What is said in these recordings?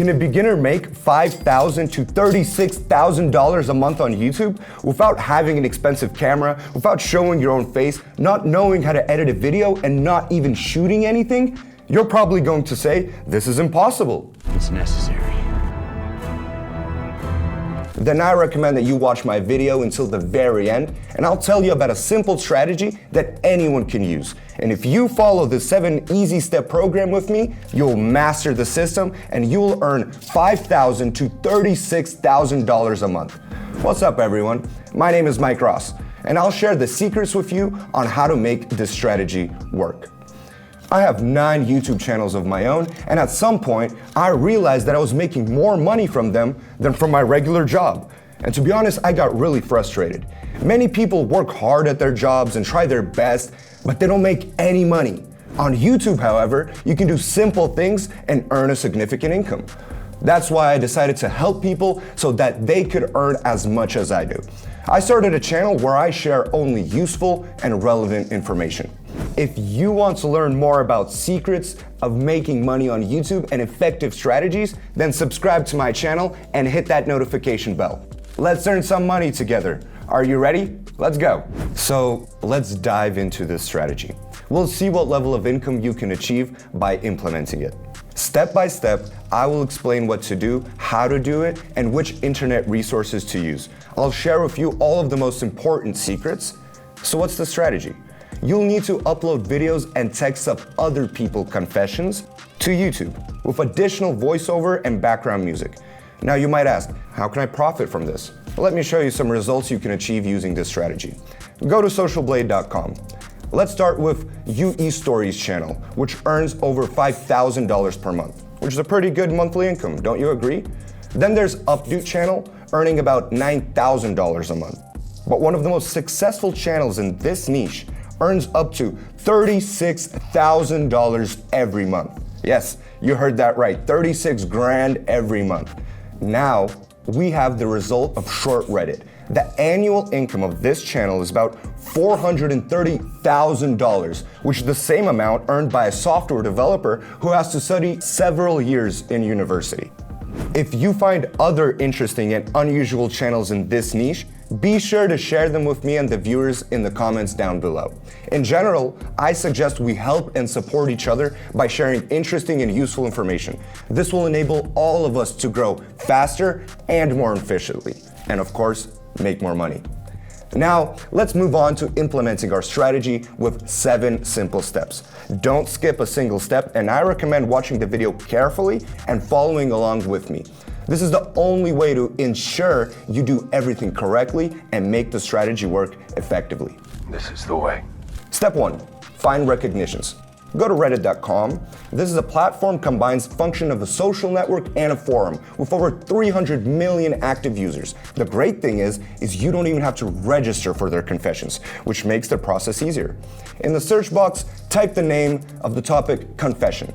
Can a beginner make $5,000 to $36,000 a month on YouTube without having an expensive camera, without showing your own face, not knowing how to edit a video, and not even shooting anything? You're probably going to say, this is impossible. It's necessary. Then I recommend that you watch my video until the very end, and I'll tell you about a simple strategy that anyone can use. And if you follow the 7 easy step program with me, you'll master the system and you'll earn $5,000 to $36,000 a month. What's up, everyone? My name is Mike Ross, and I'll share the secrets with you on how to make this strategy work. I have 9 YouTube channels of my own, and at some point, I realized that I was making more money from them than from my regular job. And to be honest, I got really frustrated. Many people work hard at their jobs and try their best, but they don't make any money. On YouTube, however, you can do simple things and earn a significant income. That's why I decided to help people so that they could earn as much as I do. I started a channel where I share only useful and relevant information. If you want to learn more about secrets of making money on YouTube and effective strategies, then subscribe to my channel and hit that notification bell. Let's earn some money together. Are you ready? Let's go. So let's dive into this strategy. We'll see what level of income you can achieve by implementing it. Step by step, I will explain what to do, how to do it, and which internet resources to use. I'll share with you all of the most important secrets. So what's the strategy? You'll need to upload videos and text up other people's confessions to YouTube with additional voiceover and background music. Now you might ask, how can I profit from this? Well, let me show you some results you can achieve using this strategy. Go to socialblade.com. Let's start with UE Stories channel, which earns over $5,000 per month, which is a pretty good monthly income, don't you agree? Then there's Updo channel, earning about $9,000 a month. But one of the most successful channels in this niche earns up to $36,000 every month. Yes, you heard that right, 36 grand every month. Now, we have the result of Short Reddit. The annual income of this channel is about $430,000, which is the same amount earned by a software developer who has to study several years in university. If you find other interesting and unusual channels in this niche, be sure to share them with me and the viewers in the comments down below. In general, I suggest we help and support each other by sharing interesting and useful information. This will enable all of us to grow faster and more efficiently, and of course, make more money. Now, let's move on to implementing our strategy with 7 simple steps. Don't skip a single step, and I recommend watching the video carefully and following along with me. This is the only way to ensure you do everything correctly and make the strategy work effectively. This is the way. Step 1, find recognitions. Go to reddit.com. This is a platform combines function of a social network and a forum with over 300 million active users. The great thing is you don't even have to register for their confessions, which makes the process easier. In the search box, type the name of the topic confession.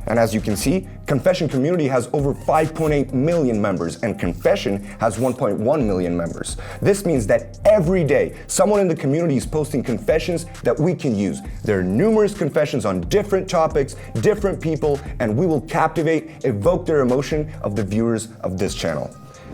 And as you can see, Confession community has over 5.8 million members and Confession has 1.1 million members. This means that every day, someone in the community is posting confessions that we can use. There are numerous confessions on different topics, different people, and we will captivate, evoke their emotion of the viewers of this channel.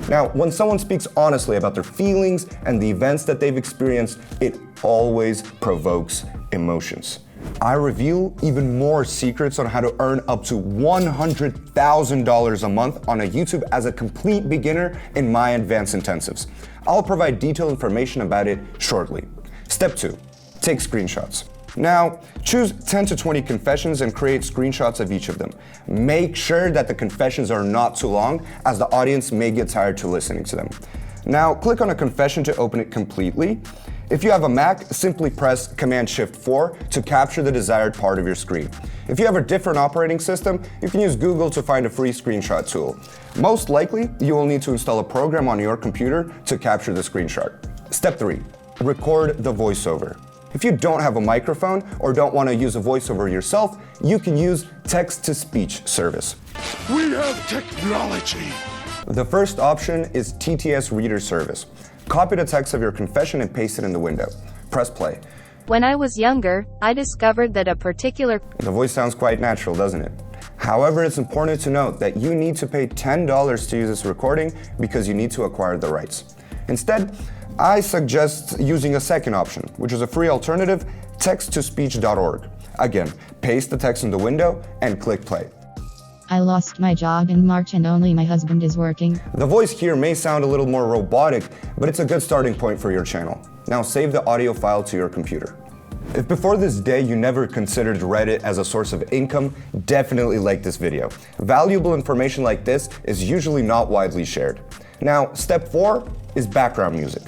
Now, when someone speaks honestly about their feelings and the events that they've experienced, it always provokes emotions. I reveal even more secrets on how to earn up to $100,000 a month on a YouTube as a complete beginner in my advanced intensives. I'll provide detailed information about it shortly. Step 2, take screenshots. Now, choose 10 to 20 confessions and create screenshots of each of them. Make sure that the confessions are not too long, as the audience may get tired to listening to them. Now, click on a confession to open it completely. If you have a Mac, simply press Command-Shift-4 to capture the desired part of your screen. If you have a different operating system, you can use Google to find a free screenshot tool. Most likely, you will need to install a program on your computer to capture the screenshot. Step 3, record the voiceover. If you don't have a microphone or don't want to use a voiceover yourself, you can use text-to-speech service. We have technology. The first option is TTS Reader Service. Copy the text of your confession and paste it in the window. Press play. When I was younger, I discovered that a particular... The voice sounds quite natural, doesn't it? However, it's important to note that you need to pay $10 to use this recording because you need to acquire the rights. Instead, I suggest using a second option, which is a free alternative, text-to-speech.org. Again, paste the text in the window and click play. I lost my job in March and only my husband is working. The voice here may sound a little more robotic, but it's a good starting point for your channel. Now save the audio file to your computer. If before this day you never considered Reddit as a source of income, definitely like this video. Valuable information like this is usually not widely shared. Now, step 4 is background music.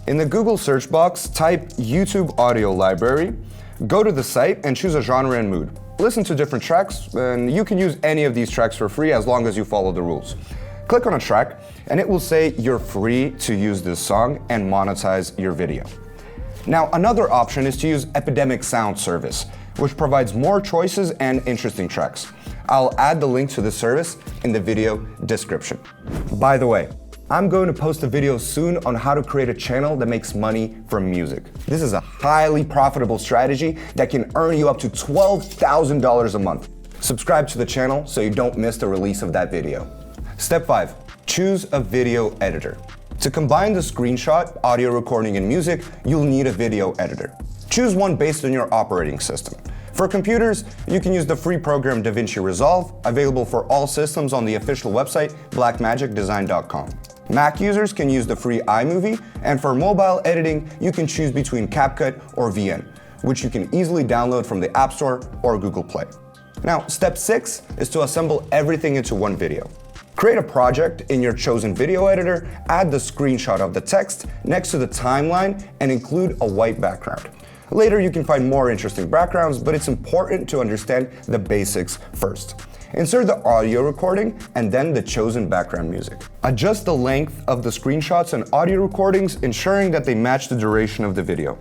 In the Google search box, type YouTube audio library, go to the site and choose a genre and mood. Listen to different tracks, and you can use any of these tracks for free as long as you follow the rules. Click on a track, and it will say you're free to use this song and monetize your video. Now, another option is to use Epidemic Sound service, which provides more choices and interesting tracks. I'll add the link to this service in the video description. By the way, I'm going to post a video soon on how to create a channel that makes money from music. This is a highly profitable strategy that can earn you up to $12,000 a month. Subscribe to the channel so you don't miss the release of that video. Step 5, choose a video editor. To combine the screenshot, audio recording, and music, you'll need a video editor. Choose one based on your operating system. For computers, you can use the free program DaVinci Resolve, available for all systems on the official website, blackmagicdesign.com. Mac users can use the free iMovie, and for mobile editing, you can choose between CapCut or VN, which you can easily download from the App Store or Google Play. Now, step 6 is to assemble everything into one video. Create a project in your chosen video editor, add the screenshot of the text next to the timeline, and include a white background. Later, you can find more interesting backgrounds, but it's important to understand the basics first. Insert the audio recording and then the chosen background music. Adjust the length of the screenshots and audio recordings, ensuring that they match the duration of the video.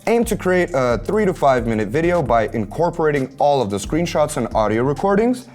Aim to create a 3 to 5 minute video by incorporating all of the screenshots and audio recordings.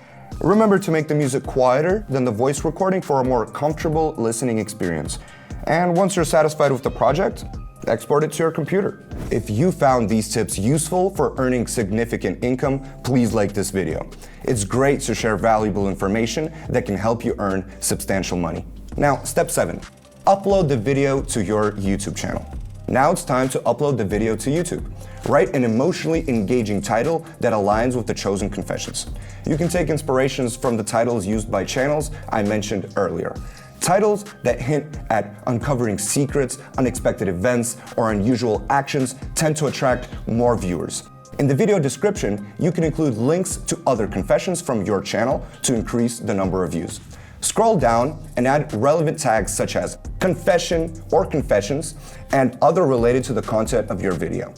Remember to make the music quieter than the voice recording for a more comfortable listening experience. And once you're satisfied with the project, export it to your computer. If you found these tips useful for earning significant income, please like this video. It's great to share valuable information that can help you earn substantial money. Now, step 7, upload the video to your YouTube channel. Now it's time to upload the video to YouTube. Write an emotionally engaging title that aligns with the chosen confessions. You can take inspirations from the titles used by channels I mentioned earlier. Titles that hint at uncovering secrets, unexpected events, or unusual actions tend to attract more viewers. In the video description, you can include links to other confessions from your channel to increase the number of views. Scroll down and add relevant tags such as confession or confessions and other related to the content of your video.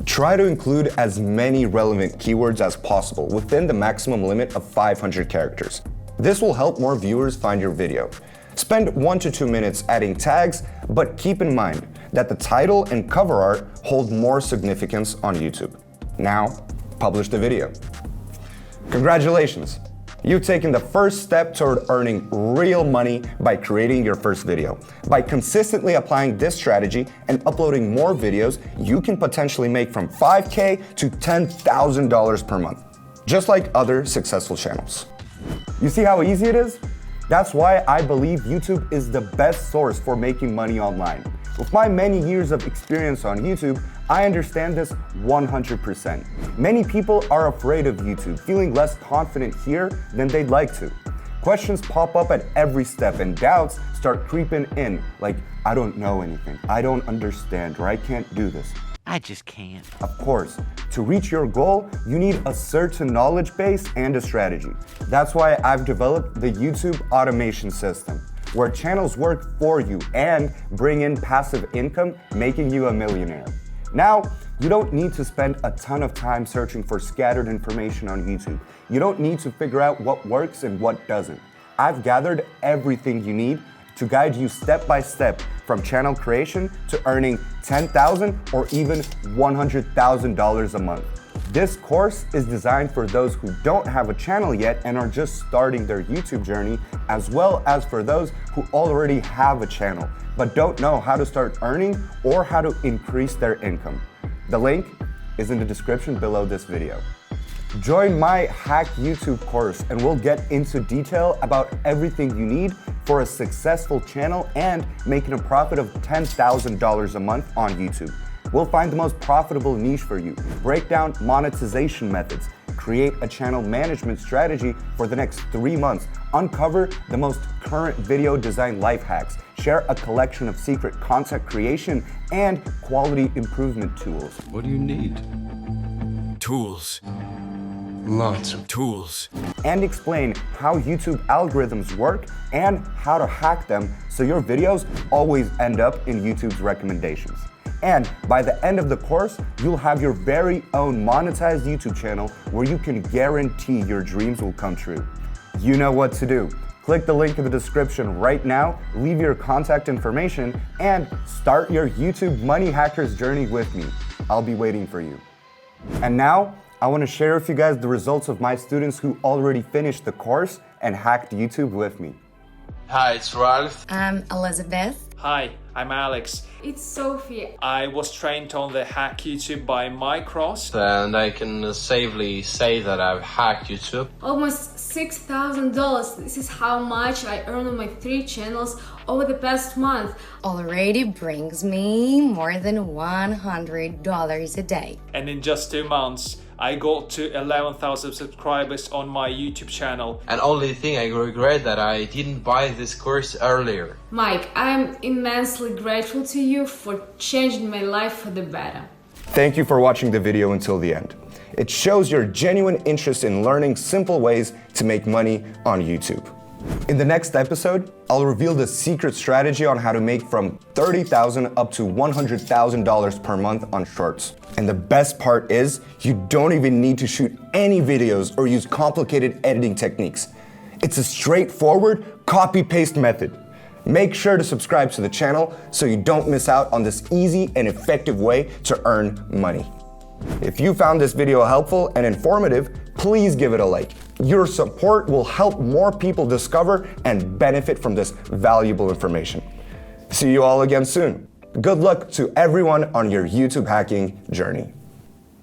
Try to include as many relevant keywords as possible within the maximum limit of 500 characters. This will help more viewers find your video. Spend 1 to 2 minutes adding tags, but keep in mind that the title and cover art hold more significance on YouTube. Now, publish the video. Congratulations! You've taken the first step toward earning real money by creating your first video. By consistently applying this strategy and uploading more videos, you can potentially make from $5,000 to $10,000 per month, just like other successful channels. You see how easy it is? That's why I believe YouTube is the best source for making money online. With my many years of experience on YouTube, I understand this 100%. Many people are afraid of YouTube, feeling less confident here than they'd like to. Questions pop up at every step and doubts start creeping in, like, I don't know anything, I don't understand, or I can't do this. I just can't. Of course, to reach your goal, you need a certain knowledge base and a strategy. That's why I've developed the YouTube automation system, where channels work for you and bring in passive income, making you a millionaire. Now, you don't need to spend a ton of time searching for scattered information on YouTube. You don't need to figure out what works and what doesn't. I've gathered everything you need to guide you step by step from channel creation to earning $10,000 or even $100,000 a month. This course is designed for those who don't have a channel yet and are just starting their YouTube journey, as well as for those who already have a channel but don't know how to start earning or how to increase their income. The link is in the description below this video. Join my Hack YouTube course and we'll get into detail about everything you need for a successful channel and making a profit of $10,000 a month on YouTube. We'll find the most profitable niche for you, break down monetization methods, create a channel management strategy for the next 3 months, uncover the most current video design life hacks, share a collection of secret content creation and quality improvement tools. What do you need? Tools. Lots of Tools. And explain how YouTube algorithms work and how to hack them so your videos always end up in YouTube's recommendations. And by the end of the course, you'll have your very own monetized YouTube channel where you can guarantee your dreams will come true. You know what to do. Click the link in the description right now, leave your contact information, and start your YouTube money hackers journey with me. I'll be waiting for you. And now, I want to share with you guys the results of my students who already finished the course and hacked YouTube with me. Hi, it's Ralph. I'm Elizabeth. Hi, I'm Alex. It's Sophie. I was trained on the Hack YouTube by Micros. And I can safely say that I've hacked YouTube. Almost $6,000. This is how much I earned on my 3 channels over the past month. Already brings me more than $100 a day. And in just 2 months, I got to 11,000 subscribers on my YouTube channel. And only thing I regret that I didn't buy this course earlier. Mike, I'm immensely grateful to you for changing my life for the better. Thank you for watching the video until the end. It shows your genuine interest in learning simple ways to make money on YouTube. In the next episode, I'll reveal the secret strategy on how to make from $30,000 up to $100,000 per month on shorts. And the best part is, you don't even need to shoot any videos or use complicated editing techniques. It's a straightforward copy-paste method. Make sure to subscribe to the channel so you don't miss out on this easy and effective way to earn money. If you found this video helpful and informative, please give it a like. Your support will help more people discover and benefit from this valuable information. See you all again soon. Good luck to everyone on your YouTube hacking journey.